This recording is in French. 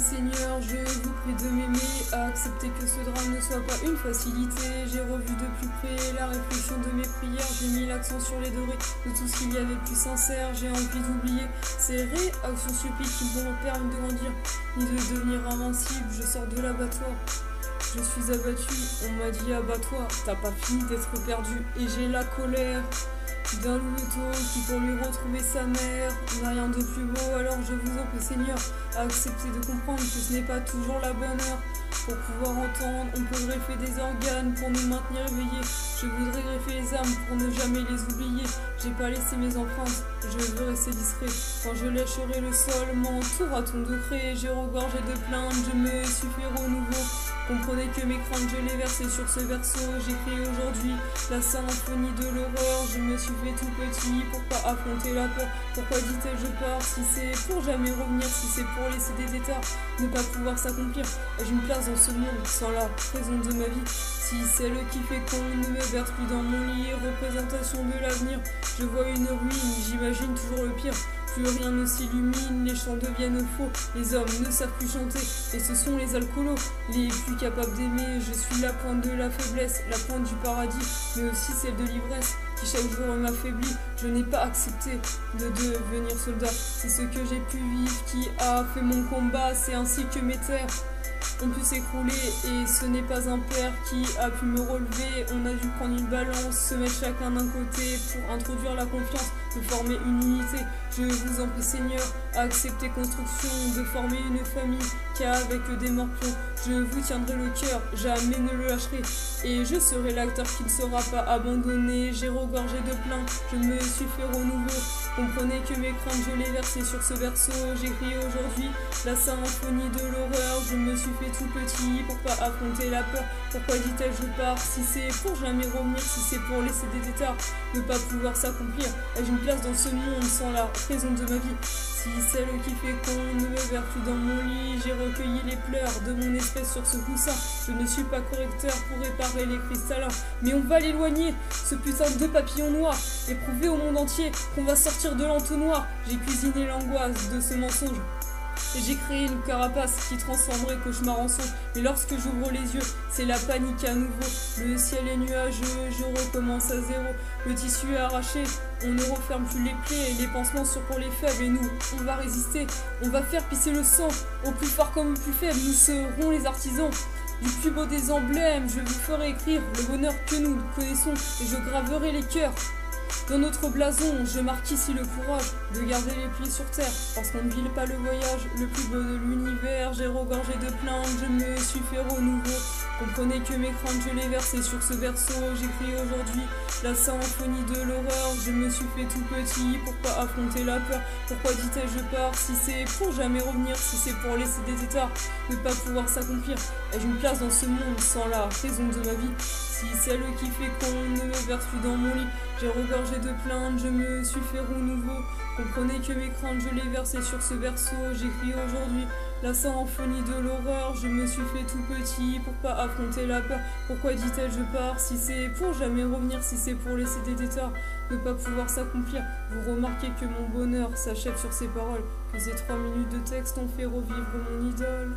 Seigneur, je vous prie de m'aimer, accepter que ce drame ne soit pas une facilité. J'ai revu de plus près la réflexion de mes prières, j'ai mis l'accent sur les dorés de tout ce qu'il y avait de plus sincère. J'ai envie d'oublier ces réactions stupides qui ne me permettent de grandir, ni de devenir invincible. Je sors de l'abattoir, je suis abattu, on m'a dit abat-toi, t'as pas fini d'être perdu. Et j'ai la colère d'un louveteau qui pour lui retrouver sa mère n'a rien de plus beau. Alors je vous en prie Seigneur, acceptez de comprendre que ce n'est pas toujours la bonne heure. Pour pouvoir entendre, on peut greffer des organes pour nous maintenir éveillés. Je voudrais greffer les âmes pour ne jamais les oublier. J'ai pas laissé mes empreintes, je veux rester discret. Quand je lècherai le sol, m'entourera-t-on de craie. J'ai regorgé de plaintes, je me suis fait renouveau. Comprenez que mes craintes, je les versais sur ce verso. J'écris aujourd'hui la symphonie de l'horreur. Je me suis fait tout petit pour pas affronter la peur. Pourquoi dit-elle je pars? Si c'est pour jamais revenir, si c'est pour laisser des états ne pas pouvoir s'accomplir. Ai-je une place dans ce monde sans la raison de ma vie? Si celle qui fait qu'on ne me berce plus dans mon lit, représentation de l'avenir. Je vois une ruine, j'imagine toujours le pire. Plus rien ne s'illumine, les chants deviennent faux. Les hommes ne savent plus chanter, et ce sont les alcoolos les plus capables d'aimer. Je suis la pointe de la faiblesse, la pointe du paradis, mais aussi celle de l'ivresse qui chaque jour m'affaiblit. Je n'ai pas accepté de devenir soldat. C'est ce que j'ai pu vivre qui a fait mon combat. C'est ainsi que mes terres ont pu s'écrouler, et ce n'est pas un père qui a pu me relever. On a dû prendre une balance, se mettre chacun d'un côté pour introduire la confiance, de former une unité. Je vous en prie Seigneur, acceptez construction, de former une famille qu'avec des morpions. Je vous tiendrai le cœur, jamais ne le lâcherai, et je serai l'acteur qui ne sera pas abandonné. J'ai regorgé de plaintes, je me suis fait renouveau. Comprenez que mes craintes, je les versais sur ce verso. J'écris aujourd'hui la symphonie de l'horreur. Je me suis fait tout petit pour pas affronter la peur. Pourquoi dit-elle je pars? Si c'est pour jamais revenir, si c'est pour laisser des états ne pas pouvoir s'accomplir. Ai-je une place dans ce monde sans la raison de ma vie? Si celle qui fait qu'on ne me verse plus dans mon lit, j'ai recueilli les pleurs de mon espèce sur ce coussin. Je ne suis pas correcteur pour réparer les cristallins, mais on va l'éloigner, ce putain de papillon noir, et prouver au monde entier qu'on va sortir de l'entonnoir. J'ai cuisiné l'angoisse de ce mensonge, et j'ai créé une carapace qui transformerait cauchemar en songe. Mais lorsque j'ouvre les yeux, c'est la panique à nouveau. Le ciel est nuageux, je recommence à zéro. Le tissu est arraché, on ne referme plus les plaies. Les pansements sont pour les faibles, et nous, on va résister. On va faire pisser le sang, au plus fort comme au plus faible. Nous serons les artisans du plus beau des emblèmes. Je vous ferai écrire le bonheur que nous connaissons, et je graverai les cœurs dans notre blason. Je marque ici le courage de garder les pieds sur terre, parce qu'on ne vit pas le voyage le plus beau de l'univers. J'ai regorgé de plaintes, je me suis fait renouveau. Comprenez que mes craintes, je les versais sur ce verso. J'écris aujourd'hui la symphonie de l'horreur. Je me suis fait tout petit pour pas affronter la peur. Pourquoi dit-elle je pars? Si c'est pour jamais revenir, si c'est pour laisser des états ne pas pouvoir s'accomplir. Ai-je une place dans ce monde sans la raison de ma vie? Si celle qui fait qu'on ne me verse plus dans mon lit, j'ai regorgé de plaintes, je me suis fait renouveau. Comprenez que mes craintes, je les versais sur ce verso. J'écris aujourd'hui la symphonie de l'horreur. Je me suis fait tout petit pour pas affronter la peur. Pourquoi dit-elle je pars? Si c'est pour jamais revenir, si c'est pour laisser des états ne pas pouvoir s'accomplir. Vous remarquez que mon bonheur s'achève sur ces paroles, que ces 3 minutes de texte ont fait revivre mon idole.